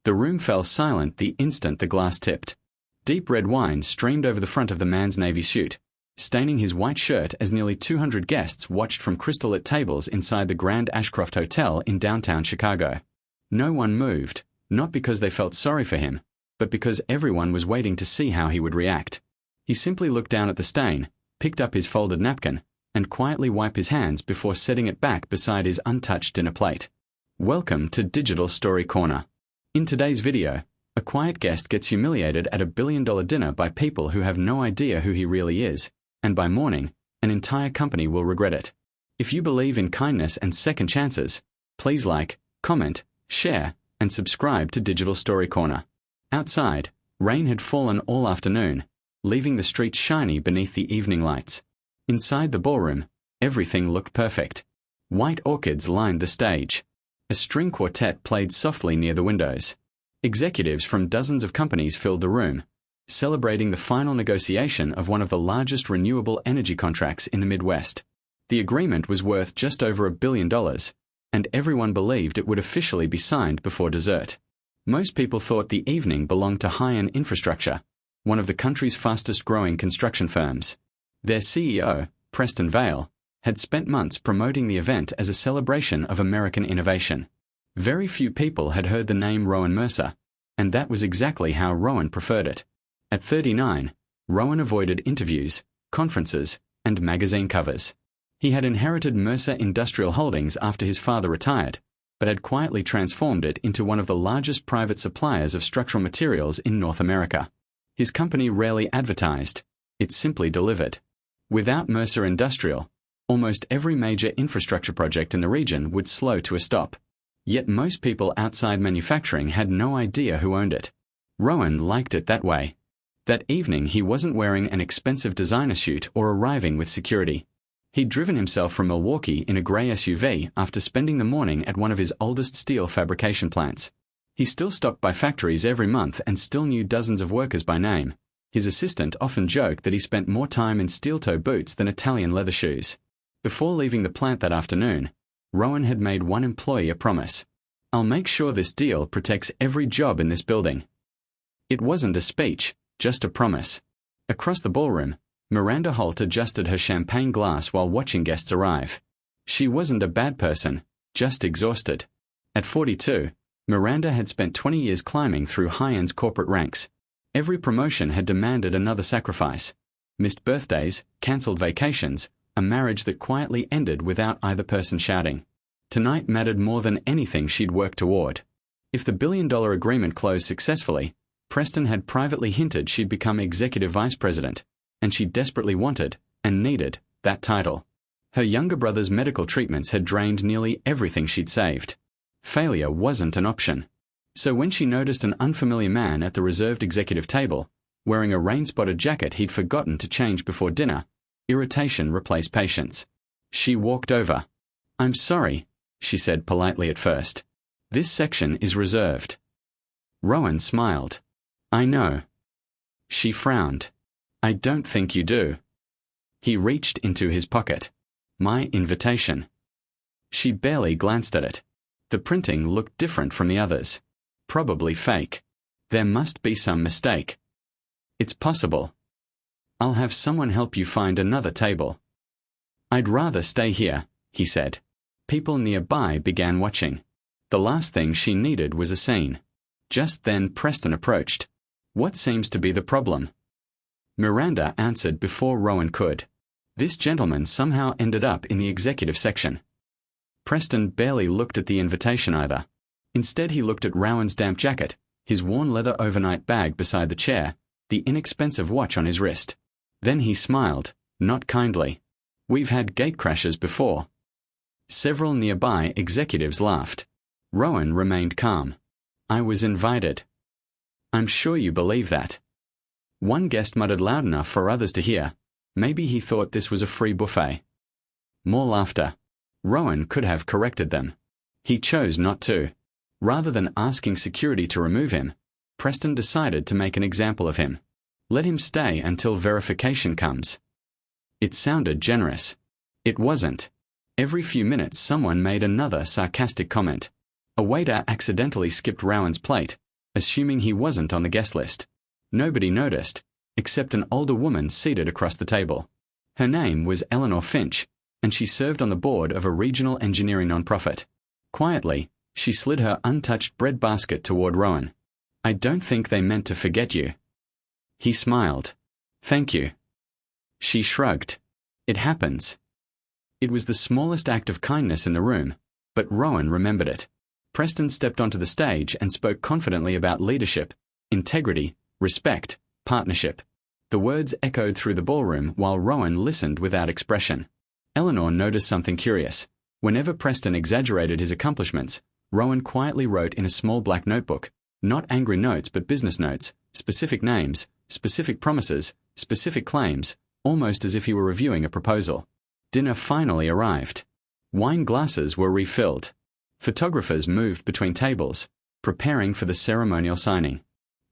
The room fell silent the instant the glass tipped. Deep red wine streamed over the front of the man's navy suit, staining his white shirt as nearly 200 guests watched from crystal-lit tables inside the Grand Ashcroft Hotel in downtown Chicago. No one moved, not because they felt sorry for him, but because everyone was waiting to see how he would react. He simply looked down at the stain, picked up his folded napkin, and quietly wiped his hands before setting it back beside his untouched dinner plate. Welcome to Digital Story Corner. In today's video, a quiet guest gets humiliated at a billion-dollar dinner by people who have no idea who he really is, and by morning, an entire company will regret it. If you believe in kindness and second chances, please like, comment, share, and subscribe to Digital Story Corner. Outside, rain had fallen all afternoon, leaving the streets shiny beneath the evening lights. Inside the ballroom, everything looked perfect. White orchids lined the stage. A string quartet played softly near the windows. Executives from dozens of companies filled the room, celebrating the final negotiation of one of the largest renewable energy contracts in the Midwest. The agreement was worth just over $1 billion, and everyone believed it would officially be signed before dessert. Most people thought the evening belonged to High-End Infrastructure, one of the country's fastest-growing construction firms. Their CEO, Preston Vale, had spent months promoting the event as a celebration of American innovation. Very few people had heard the name Rowan Mercer, and that was exactly how Rowan preferred it. At 39, Rowan avoided interviews, conferences, and magazine covers. He had inherited Mercer Industrial Holdings after his father retired, but had quietly transformed it into one of the largest private suppliers of structural materials in North America. His company rarely advertised, it simply delivered. Without Mercer Industrial, almost every major infrastructure project in the region would slow to a stop. Yet most people outside manufacturing had no idea who owned it. Rowan liked it that way. That evening he wasn't wearing an expensive designer suit or arriving with security. He'd driven himself from Milwaukee in a gray SUV after spending the morning at one of his oldest steel fabrication plants. He still stopped by factories every month and still knew dozens of workers by name. His assistant often joked that he spent more time in steel-toe boots than Italian leather shoes. Before leaving the plant that afternoon, Rowan had made one employee a promise. "I'll make sure this deal protects every job in this building." It wasn't a speech, just a promise. Across the ballroom, Miranda Holt adjusted her champagne glass while watching guests arrive. She wasn't a bad person, just exhausted. At 42, Miranda had spent 20 years climbing through high-end corporate ranks. Every promotion had demanded another sacrifice. Missed birthdays, cancelled vacations, a marriage that quietly ended without either person shouting. Tonight mattered more than anything she'd worked toward. If the billion-dollar agreement closed successfully, Preston had privately hinted she'd become executive vice president, and she desperately wanted, and needed, that title. Her younger brother's medical treatments had drained nearly everything she'd saved. Failure wasn't an option. So when she noticed an unfamiliar man at the reserved executive table, wearing a rain-spotted jacket he'd forgotten to change before dinner, irritation replaced patience. She walked over. "I'm sorry," she said politely at first. "This section is reserved." Rowan smiled. "I know." She frowned. "I don't think you do." He reached into his pocket. "My invitation." She barely glanced at it. The printing looked different from the others. Probably fake. There must be some mistake. "It's possible. I'll have someone help you find another table." "I'd rather stay here," he said. People nearby began watching. The last thing she needed was a scene. Just then Preston approached. "What seems to be the problem?" Miranda answered before Rowan could. "This gentleman somehow ended up in the executive section." Preston barely looked at the invitation either. Instead he looked at Rowan's damp jacket, his worn leather overnight bag beside the chair, the inexpensive watch on his wrist. Then he smiled, not kindly. "We've had gate crashes before." Several nearby executives laughed. Rowan remained calm. "I was invited." "I'm sure you believe that." One guest muttered loud enough for others to hear. Maybe he thought this was a free buffet. More laughter. Rowan could have corrected them. He chose not to. Rather than asking security to remove him, Preston decided to make an example of him. Let him stay until verification comes. It sounded generous. It wasn't. Every few minutes someone made another sarcastic comment. A waiter accidentally skipped Rowan's plate, assuming he wasn't on the guest list. Nobody noticed, except an older woman seated across the table. Her name was Eleanor Finch, and she served on the board of a regional engineering nonprofit. Quietly, she slid her untouched bread basket toward Rowan. "I don't think they meant to forget you." He smiled. "Thank you." She shrugged. "It happens." It was the smallest act of kindness in the room, but Rowan remembered it. Preston stepped onto the stage and spoke confidently about leadership, integrity, respect, partnership. The words echoed through the ballroom while Rowan listened without expression. Eleanor noticed something curious. Whenever Preston exaggerated his accomplishments, Rowan quietly wrote in a small black notebook, not angry notes but business notes, specific names, specific promises, specific claims, almost as if he were reviewing a proposal. Dinner finally arrived. Wine glasses were refilled. Photographers moved between tables, preparing for the ceremonial signing.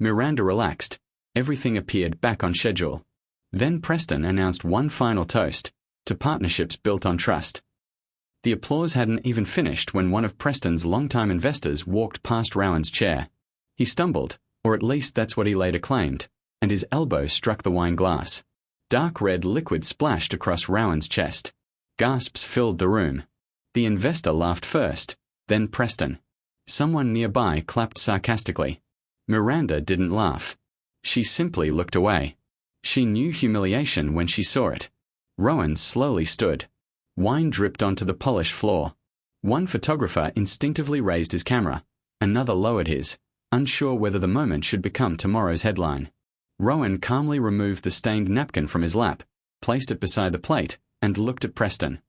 Miranda relaxed. Everything appeared back on schedule. Then Preston announced one final toast, to partnerships built on trust. The applause hadn't even finished when one of Preston's longtime investors walked past Rowan's chair. He stumbled, or at least that's what he later claimed, and his elbow struck the wine glass. Dark red liquid splashed across Rowan's chest. Gasps filled the room. The investor laughed first, then Preston. Someone nearby clapped sarcastically. Miranda didn't laugh. She simply looked away. She knew humiliation when she saw it. Rowan slowly stood. Wine dripped onto the polished floor. One photographer instinctively raised his camera. Another lowered his, unsure whether the moment should become tomorrow's headline. Rowan calmly removed the stained napkin from his lap, placed it beside the plate, and looked at Preston.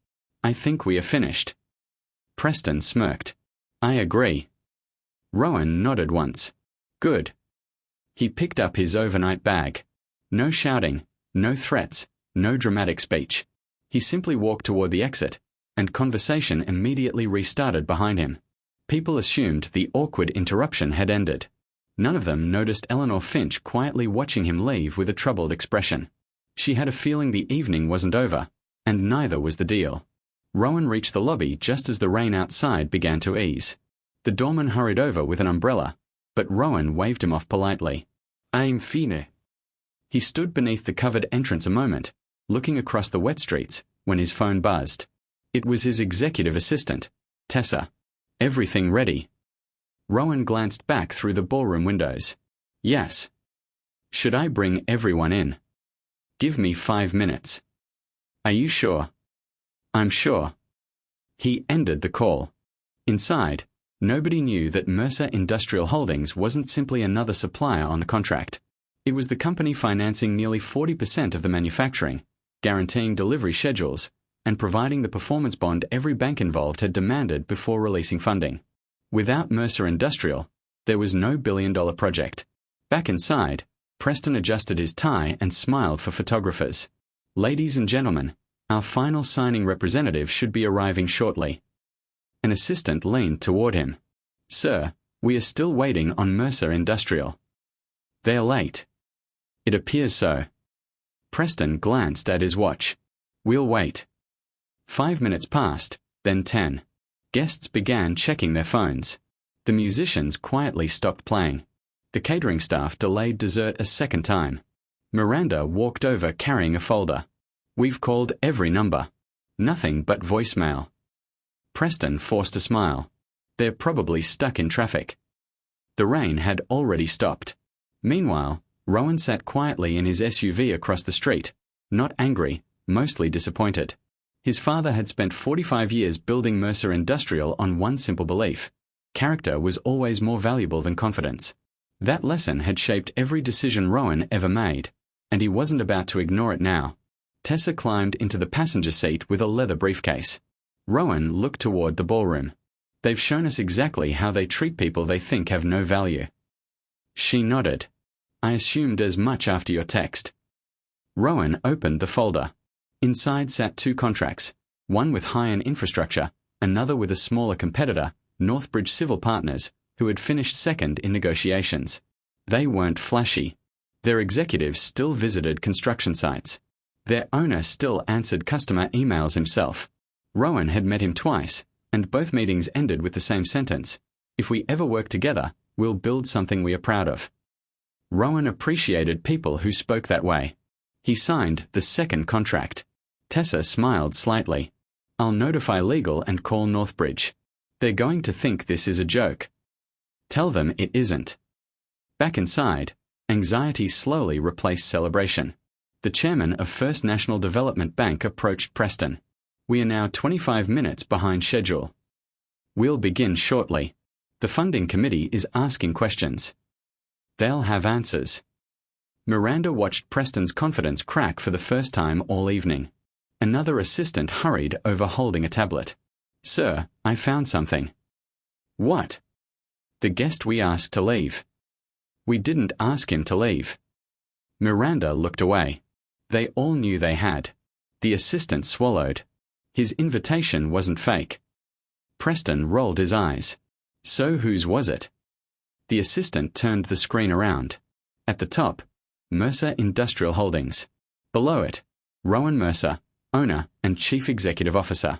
"I think we are finished." Preston smirked. "I agree." Rowan nodded once. "Good." He picked up his overnight bag. No shouting, no threats, no dramatic speech. He simply walked toward the exit, and conversation immediately restarted behind him. People assumed the awkward interruption had ended. None of them noticed Eleanor Finch quietly watching him leave with a troubled expression. She had a feeling the evening wasn't over, and neither was the deal. Rowan reached the lobby just as the rain outside began to ease. The doorman hurried over with an umbrella, but Rowan waved him off politely. "I'm fine." He stood beneath the covered entrance a moment, looking across the wet streets, when his phone buzzed. It was his executive assistant, Tessa. "Everything ready?" Rowan glanced back through the ballroom windows. "Yes." "Should I bring everyone in?" "Give me 5 minutes." "Are you sure?" "I'm sure." He ended the call. Inside, nobody knew that Mercer Industrial Holdings wasn't simply another supplier on the contract. It was the company financing nearly 40% of the manufacturing, guaranteeing delivery schedules, and providing the performance bond every bank involved had demanded before releasing funding. Without Mercer Industrial, there was no billion-dollar project. Back inside, Preston adjusted his tie and smiled for photographers. "Ladies and gentlemen, our final signing representative should be arriving shortly." An assistant leaned toward him. "Sir, we are still waiting on Mercer Industrial." "They're late." "It appears so." Preston glanced at his watch. "We'll wait." 5 minutes passed, then 10. Guests began checking their phones. The musicians quietly stopped playing. The catering staff delayed dessert a second time. Miranda walked over carrying a folder. "We've called every number. Nothing but voicemail." Preston forced a smile. "They're probably stuck in traffic." The rain had already stopped. Meanwhile, Rowan sat quietly in his SUV across the street, not angry, mostly disappointed. His father had spent 45 years building Mercer Industrial on one simple belief: character was always more valuable than confidence. That lesson had shaped every decision Rowan ever made, and he wasn't about to ignore it now. Tessa climbed into the passenger seat with a leather briefcase. Rowan looked toward the ballroom. "They've shown us exactly how they treat people they think have no value." She nodded. "I assumed as much after your text." Rowan opened the folder. Inside sat 2 contracts, one with high-end infrastructure, another with a smaller competitor, Northbridge Civil Partners, who had finished second in negotiations. They weren't flashy. Their executives still visited construction sites. Their owner still answered customer emails himself. Rowan had met him twice, and both meetings ended with the same sentence: "If we ever work together, We'll build something we are proud of. Rowan appreciated people who spoke that way. He signed the second contract. Tessa smiled slightly. I'll notify legal and call Northbridge. They're going to think this is a joke. Tell them it isn't. Back inside, anxiety slowly replaced celebration. The chairman of First National Development Bank approached Preston. We are now 25 minutes behind schedule. We'll begin shortly. The funding committee is asking questions. They'll have answers. Miranda watched Preston's confidence crack for the first time all evening. Another assistant hurried over holding a tablet. Sir, I found something. What? The guest we asked to leave. We didn't ask him to leave. Miranda looked away. They all knew they had. The assistant swallowed. His invitation wasn't fake. Preston rolled his eyes. So whose was it? The assistant turned the screen around. At the top, Mercer Industrial Holdings. Below it, Rowan Mercer, owner and chief executive officer.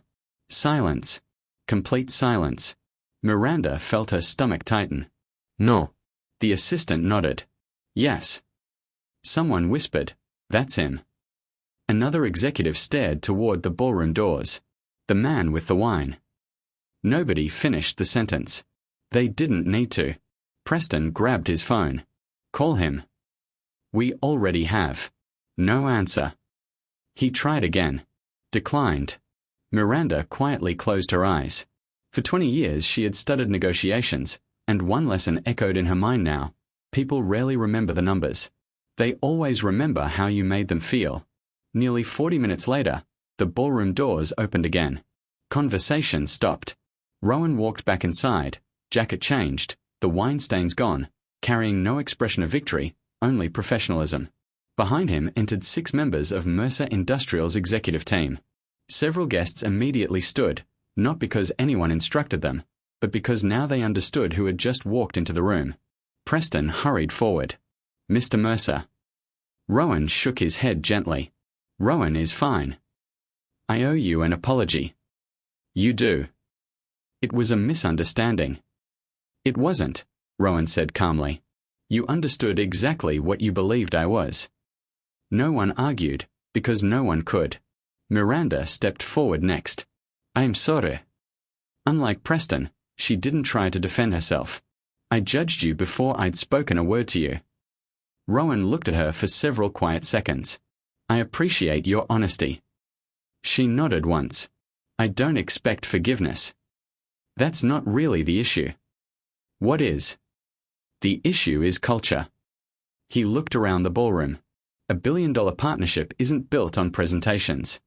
Silence. Complete silence. Miranda felt her stomach tighten. No. The assistant nodded. Yes. Someone whispered, that's him. Another executive stared toward the ballroom doors. The man with the wine. Nobody finished the sentence. They didn't need to. Preston grabbed his phone. Call him. We already have. No answer. He tried again. Declined. Miranda quietly closed her eyes. For 20 years she had studied negotiations, and one lesson echoed in her mind now. People rarely remember the numbers. They always remember how you made them feel. Nearly 40 minutes later, the ballroom doors opened again. Conversation stopped. Rowan walked back inside, jacket changed, the wine stains gone, carrying no expression of victory, only professionalism. Behind him entered 6 members of Mercer Industrial's executive team. Several guests immediately stood, not because anyone instructed them, but because now they understood who had just walked into the room. Preston hurried forward. Mr. Mercer. Rowan shook his head gently. Rowan is fine. I owe you an apology. You do. It was a misunderstanding. It wasn't, Rowan said calmly. You understood exactly what you believed I was. No one argued, because no one could. Miranda stepped forward next. I'm sorry. Unlike Preston, she didn't try to defend herself. I judged you before I'd spoken a word to you. Rowan looked at her for several quiet seconds. I appreciate your honesty. She nodded once. I don't expect forgiveness. That's not really the issue. What is? The issue is culture. He looked around the ballroom. $1 billion partnership isn't built on presentations.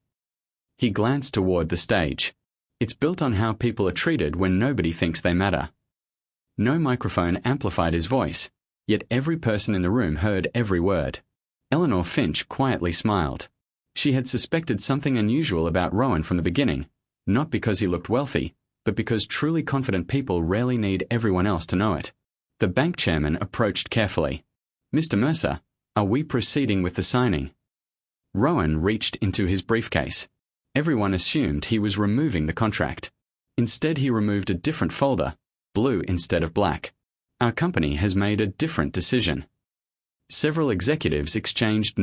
He glanced toward the stage. It's built on how people are treated when nobody thinks they matter. No microphone amplified his voice, yet every person in the room heard every word. Eleanor Finch quietly smiled. She had suspected something unusual about Rowan from the beginning, not because he looked wealthy, but because truly confident people rarely need everyone else to know it. The bank chairman approached carefully. Mr. Mercer, are we proceeding with the signing? Rowan reached into his briefcase. Everyone assumed he was removing the contract. Instead, he removed a different folder, blue instead of black. Our company has made a different decision. Several executives exchanged